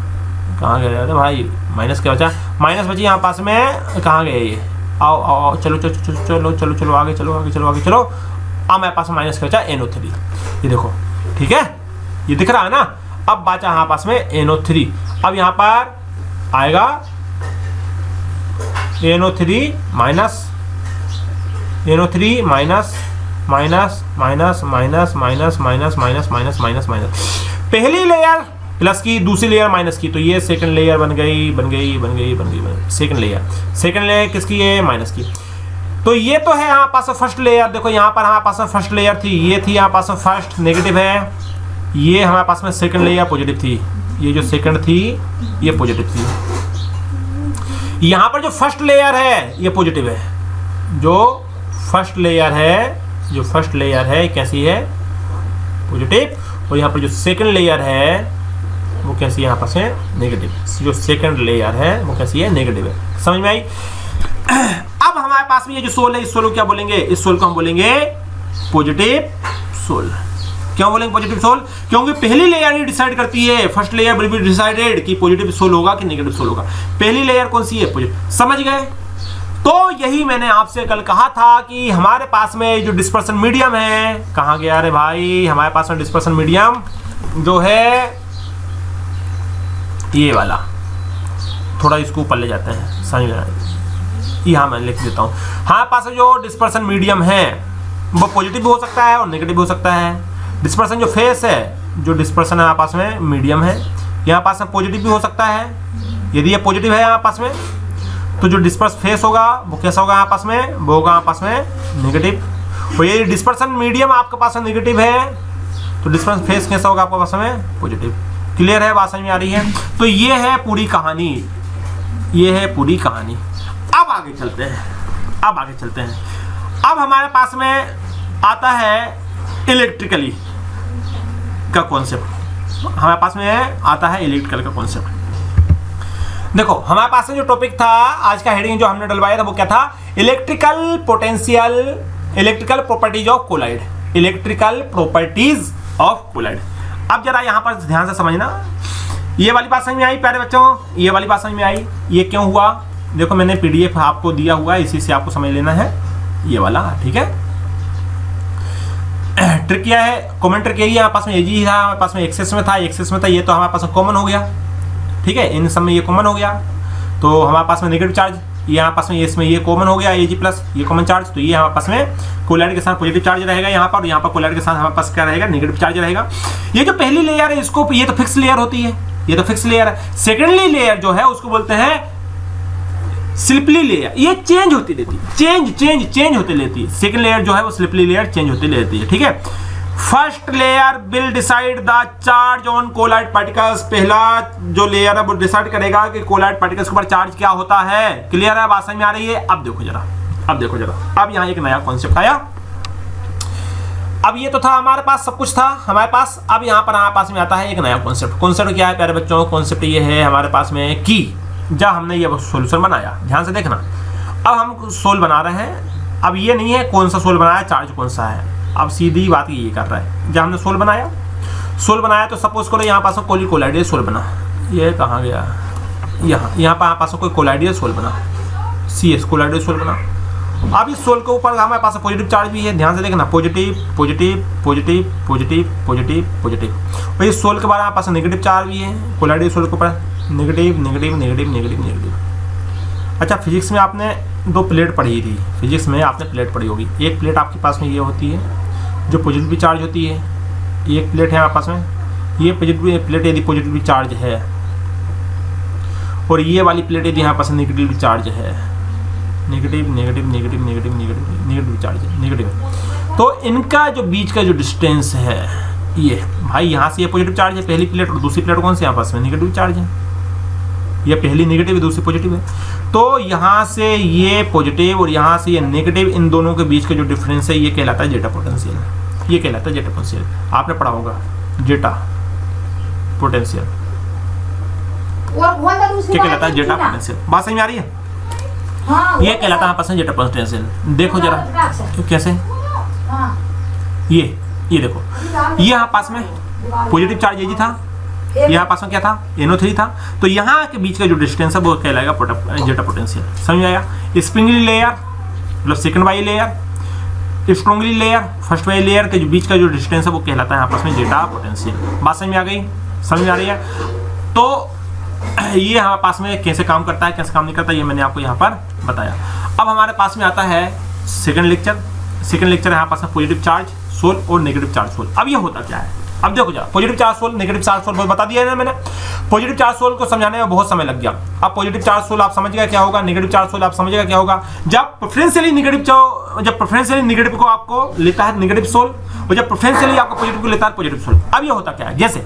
कहाँ गए अरे भाई? माइनस क्या बचा? माइनस बची यहाँ पास में, कहाँ गए ये? आओ चलो चलो चलो चलो चलो चलो आगे चलो आगे चलो आगे चलो। अब मेरे पास माइनस क्या बचा? NO3। ये देखो, ठीक है, ये दिख रहा है ना? अब बचा यहाँ पास में NO3। अब यहाँ पर आएगा NO3 minus, NO3 minus minus minus minus minus minus minus minus minus minus, पहली लेयर प्लस की, दूसरी लेयर माइनस की, तो ये सेकंड लेयर बन गई बन गई बन गई बन गई सेकंड लेयर किसकी है? माइनस की। तो ये तो है यहाँ पास फर्स्ट लेयर। देखो यहाँ पर हमारे पास में फर्स्ट लेयर थी, ये थी यहाँ पास में फर्स्ट नेगेटिव है, ये हमारे पास में सेकंड लेयर पॉजिटिव थी, ये जो सेकंड थी ये पॉजिटिव थी। यहाँ पर जो फर्स्ट लेयर है ये पॉजिटिव है, जो फर्स्ट लेयर है कैसी है? पॉजिटिव। और यहाँ पर जो सेकंड लेयर है वो कैसी है? यहाँ पास है नेगेटिव। जो सेकंड लेयर है वो कैसी है? नेगेटिव है। समझ में आई? अब हमारे पास में ये जो सोल है, इस सोल को क्या बोलेंगे? इस सोल को हम बोलेंगे पॉजिटिव सोल। क्यों बोलेंगे पॉजिटिव सोल? क्योंकि पहली लेयर ही डिसाइड करती है, first layer will be decided कि पॉजिटिव सोल होगा कि नेगेटिव सोल होगा। पहली लेयर कौन सी है? पॉजिटिव। समझ गए? तो यही मैंने आपसे कल कहा था कि हमारे पास में जो डिस्पर्सन मीडियम है, कहाँ गया रे भाई? हमारे पास में डिस्पर्सन मीडियम जो है ये वाला, थोड़ा इसको ऊपर ले जाते हैं, समझ में? यहाँ मैं लिख देता हूँ। हमारे पास जो डिस्पर्सन मीडियम है वो पॉजिटिव भी हो सकता है और नेगेटिव भी हो सकता है। डिस्पर्सन जो फेस है, जो डिस्पर्सन है यहाँ पास में मीडियम है, यहाँ पास में पॉजिटिव भी हो सकता है। यदि ये पॉजिटिव है यहाँ पास में, तो जो डिस्पर्स फेस होगा वो कैसा होगा यहाँ पास में? वो होगा यहाँ पास में नेगेटिव। और ये डिस्पर्सन मीडियम आपके पास में नेगेटिव है, तो डिस्पर्स फेस कैसा होगा आपके पास में? पॉजिटिव। क्लियर है? बात समझ में आ रही है? तो ये है पूरी कहानी, ये है पूरी कहानी। अब आगे चलते हैं, अब हमारे पास में आता है इलेक्ट्रिकली का कॉन्सेप्ट। हमारे पास में आता है इलेक्ट्रिकल का कॉन्सेप्ट। देखो हमारे पास में जो टॉपिक था, आज का हेडिंग जो हमने डलवाया था वो क्या था? Electrical potential, electrical properties of colloid, electrical properties of colloid. अब जरा यहाँ पर ध्यान से समझना, ये वाली बात समझ में आई प्यारे बच्चों? ये वाली बात समझ में आई? ये क्यों हुआ? देखो मैंने PDF आपको दिया हुआ है, इसी से आपको समझ लेना है ये वाला, ठीक है? ट्रिक क्या है? कॉमन ट्रिक यही है, हमारे पास में AG था, हमारे पास में एक्सेस में था, ये तो हमारे पास में कॉमन हो गया, ठीक है? इन सब में ये कॉमन हो गया, तो हमारे पास में नेगेटिव चार्ज, ये यहाँ पास में इसमें ये कॉमन हो गया Ag प्लस, ये कॉमन चार्ज, तो ये हमारे पास में कोलाइड के साथ पॉजिटिव चार्ज रहेगा यहाँ पर, और यहाँ पर कोलाइड के साथ हमारे पास क्या रहेगा? नेगेटिव चार्ज रहेगा। ये जो पहली लेयर है इसको, ये तो फिक्स लेयर होती है, ये तो फिक्स लेयर है। सेकेंडली लेयर जो है उसको बोलते हैं स्लिपली लेयर, ये चेंज होती रहती है, चेंज होती रहती है। सेकेंड लेयर जो है वो स्लिपली लेयर चेंज होती रहती है, ठीक है? First layer will decide the charge on colloid particles. पहला जो लेयर है वो डिसाइड करेगा कि कोलाइड पार्टिकल्स के ऊपर चार्ज क्या होता है। क्लियर है? बात समझ में आ रही है? अब देखो जरा, अब देखो जरा, अब यहाँ एक नया कॉन्सेप्ट आया। अब ये तो था हमारे पास, सब कुछ था हमारे पास। अब यहाँ पर हमारे पास में आता है एक नया कॉन्सेप्ट। कॉन्सेप्ट क्या है प्यारे बच्चों? कॉन्सेप्ट ये है हमारे पास में कि जब हमने ये सोल्यूशन बनाया, ध्यान से देखना, अब हम सोल बना रहे हैं। अब ये नहीं है कौन सा सोल बनाया, चार्ज कौन सा है, अब सीधी बात ये कर रहा है। जब हमने सोल बनाया तो सपोज करो यहाँ पास कोई कोलाइडियल सोल बना, ये कहाँ गया, यहाँ पर पास कोई कोलाइडियल सोल बना, CS कोलाइडियल सोल बना। अब इस सोल के ऊपर हमारे पास पॉजिटिव चार्ज भी है, ध्यान से देखना, positive positive positive positive positive positive. और इस सोल के बाद हमारे पास नेगेटिव चार्ज भी है, कोलाइडियल सोल के ऊपर negative negative negative negative negative. अच्छा, फिजिक्स में आपने 2 प्लेट पढ़ी थी, फिजिक्स में आपने प्लेट पढ़ी होगी। एक प्लेट आपके पास में ये होती है जो पॉजिटिव चार्ज होती है, एक प्लेट है हमारे पास में, ये पॉजिटिव प्लेट यदि पॉजिटिव चार्ज है, और ये वाली प्लेट यदि यहाँ पास नेगेटिव चार्ज है, negative negative negative negative negative negative charge है, नेगेटिव। तो इनका जो बीच का जो डिस्टेंस है, ये भाई यहाँ से ये पॉजिटिव चार्ज है पहली प्लेट, और दूसरी प्लेट कौन सी यहाँ पास में नेगेटिव चार्ज है, ये पहली नेगेटिव है दूसरी पॉजिटिव है। तो यहाँ से ये पॉजिटिव और यहाँ से ये नेगेटिव, इन दोनों के बीच का जो डिफरेंस है ये कहलाता है जेटा पोटेंशियल, ये कहलाता है जेटा पोटेंशियल। आपने पढ़ा होगा जेटा पोटेंशियल, क्या कहलाता है जेटा पोटेंशियल, बात समझ में आ रही है? ये कहलाता है आपस में जेटा पोटेंशियल। देखो जरा कैसे, ये देखो, ये यहाँ पास में पॉजिटिव चार्ज ये था, यहाँ पास में क्या था, NO3 था। तो यहाँ के बीच का जो डिस्टेंस है वो कहलाएगा जेटा पोटेंशियल। समझ में आया? स्प्रिंगली लेयर मतलब सेकंड वाली लेयर, स्ट्रॉन्गली लेयर फर्स्ट वाली लेयर के जो बीच का जो डिस्टेंस है वो कहलाता है यहाँ पास में जेटा पोटेंशियल। बात समझ में आ गई? समझ में आ रही है? तो ये हमारे पास में कैसे काम करता है, कैसे काम नहीं करता, ये मैंने आपको यहाँ पर बताया। अब हमारे पास में आता है सेकंड लेक्चर यहाँ पास में पॉजिटिव चार्ज सोल और नेगेटिव चार्ज सोल। अब ये होता क्या है, अब देखो जरा, positive charge sol negative charge sol बता दिया है ना मैंने। पॉजिटिव चार्ज सोल को समझाने में बहुत समय लग गया। अब पॉजिटिव चार्ज सोल आप समझ गए क्या होगा, नेगेटिव चार्ज सोल आप समझ गए क्या होगा। जब प्रेफरेंशियली नेगेटिव को आपको लेता है नेगेटिव सोल, और जब प्रेफरेंशियली आपको पॉजिटिव को लेता है पॉजिटिव सोल। अब ये होता क्या है, जैसे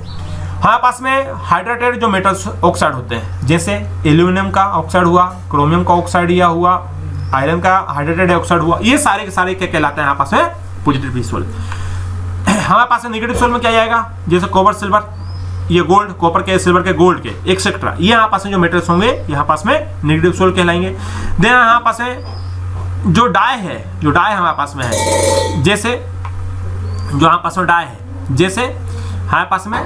हमारे पास में हाइड्रेटेड जो मेटल्स ऑक्साइड होते हैं, जैसे एल्यूमिनियम का ऑक्साइड हुआ, क्रोमियम का ऑक्साइड या हुआ, आयरन का हाइड्रेटेड ऑक्साइड हुआ, ये सारे के सारे क्या कहलाते हैं यहाँ पास में पॉजिटिव सोल। हमारे पास में नेगेटिव सोल में क्या आएगा, जैसे कॉपर सिल्वर, ये गोल्ड, कॉपर के सिल्वर के गोल्ड के एक्सेट्रा, ये यहाँ पास में जो मेटल्स होंगे यहाँ पास में नेगेटिव सोल कहलाएंगे। देन यहाँ पास में जो डाई है हमारे पास में है, जैसे जो यहाँ पास में डाई है, जैसे हमारे पास में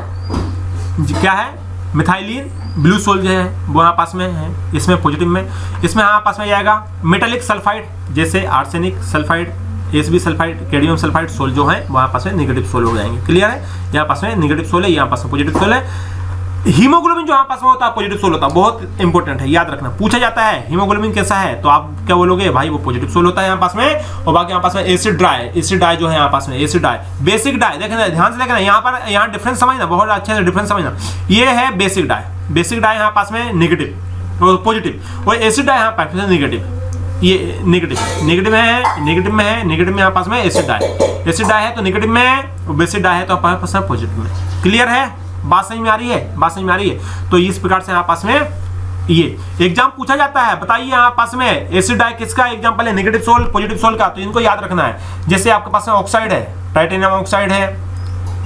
क्या है मिथाइलिन ब्लू सोल जो है वो यहाँ पास में है, इसमें पॉजिटिव में। इसमें हमारे पास में आएगा मेटालिक सल्फाइड, जैसे arsenic sulphide, SB sulphide, cadmium sulphide sol जो है वहाँ पास में नेगेटिव सोल हो जाएंगे। क्लियर है? यहाँ पास में नेगेटिव सोल है, यहाँ पास में पॉजिटिव सोल है। हीमोग्लोबिन जो यहाँ पास में होता है पॉजिटिव सोल होता है, बहुत इंपॉर्टेंट है, याद रखना, पूछा जाता है हीमोग्लोबिन कैसा है, तो आप क्या बोलोगे भाई वो पॉजिटिव सोल होता है यहाँ पास में। और बाकी यहाँ पास में एसिड डाई जो है यहाँ पास में एसिड डाई, बेसिक डाई, देखना ध्यान से देखना, यहाँ डिफरेंस समझना, बहुत अच्छे से डिफरेंस समझना। ये है बेसिक डाई यहाँ पास में नेगेटिव और पॉजिटिव, और एसिड डाई यहाँ पास में नेगेटिव, ये नेगेटिव में यहाँ पास में एसिड डाई है तो नेगेटिव में है, और बेसिक डाई है तो हमारे पास पॉजिटिव में। क्लियर है? बात समझ में आ रही है? तो इस प्रकार से यहाँ पास में ये एग्जाम पूछा जाता है। बताइए यहाँ पास में एसिड डाई किसका एग्जाम्पल है, नेगेटिव सोल पॉजिटिव सोल का, तो इनको याद रखना है। जैसे आपके पास में ऑक्साइड है, टाइटेनियम ऑक्साइड है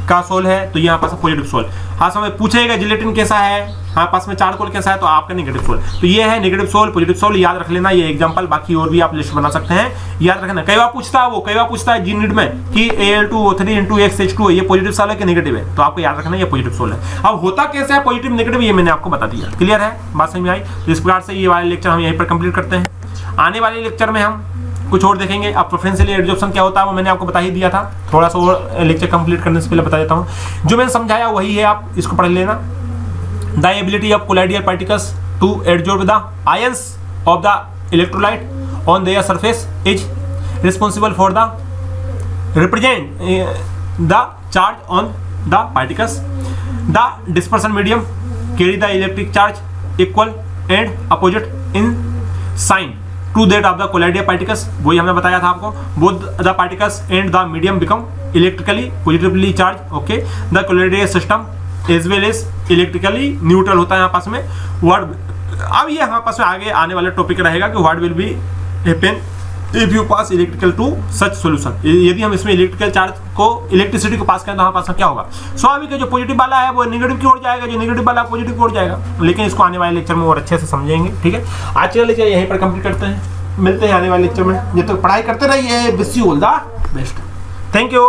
का सोल है, तो यहाँ पास पॉजिटिव सोल। हाँ समय पूछेगा जिलेटिन कैसा है, हाँ पास में चारकोल कैसा है, तो आपका नेगेटिव सोल। तो ये है नेगेटिव सोल पॉजिटिव सोल, याद रख लेना ये एग्जांपल। बाकी और भी आप लिस्ट बना सकते हैं, याद रखना। कई बार पूछता है जी नीट में कि Al2O3 ये पॉजिटिव सोल है कि नेगेटिव है, तो आपको याद रखना ये पॉजिटिव सोल है। अब होता कैसे है पॉजिटिव नेगेटिव, ये मैंने आपको बता दिया। क्लियर है? बात समझ में आई? तो इस प्रकार से ये वाले लेक्चर हम यहीं पर कंप्लीट करते हैं। आने वाले लेक्चर में हम कुछ और देखेंगे। अब प्रेफरेंशियल एडजॉर्प्शन क्या होता है वो मैंने आपको बता ही दिया था, थोड़ा सा और लेक्चर कंप्लीट करने से पहले बता देता हूँ। जो मैंने समझाया वही है, आप इसको पढ़ लेना। The ability of colloidal particles to adsorb the ions of the electrolyte on their surface is responsible for the represent the charge on the particles. The dispersion medium carry the electric charge equal and opposite in sign to that of the colloidal particles. वही हमने बताया था आपको। Both the particles and the medium become electrically positively charge. Okay, the colloidal system as well as electrically neutral होता है यहाँ पास में। वर्ड अब ये हमारे पास में आगे आने वाला टॉपिक रहेगा कि what will be happen if you pass electrical to such solution, यदि हम इसमें इलेक्ट्रिकल चार्ज को इलेक्ट्रिसिटी को पास करें तो हमारे पास क्या होगा, स्वाभाविक है जो पॉजिटिव वाला है वो नेगेटिव की ओर जाएगा, जो नेगेटिव वाला पॉजिटिव की ओर जाएगा। लेकिन इसको आने वाले लेक्चर में और अच्छे से समझेंगे। ठीक है, आज का लेक्चर यहीं पर कंप्लीट करते हैं, मिलते हैं आने वाले लेक्चर में। जब तक पढ़ाई करते रहिए, wish you all the best. Thank you.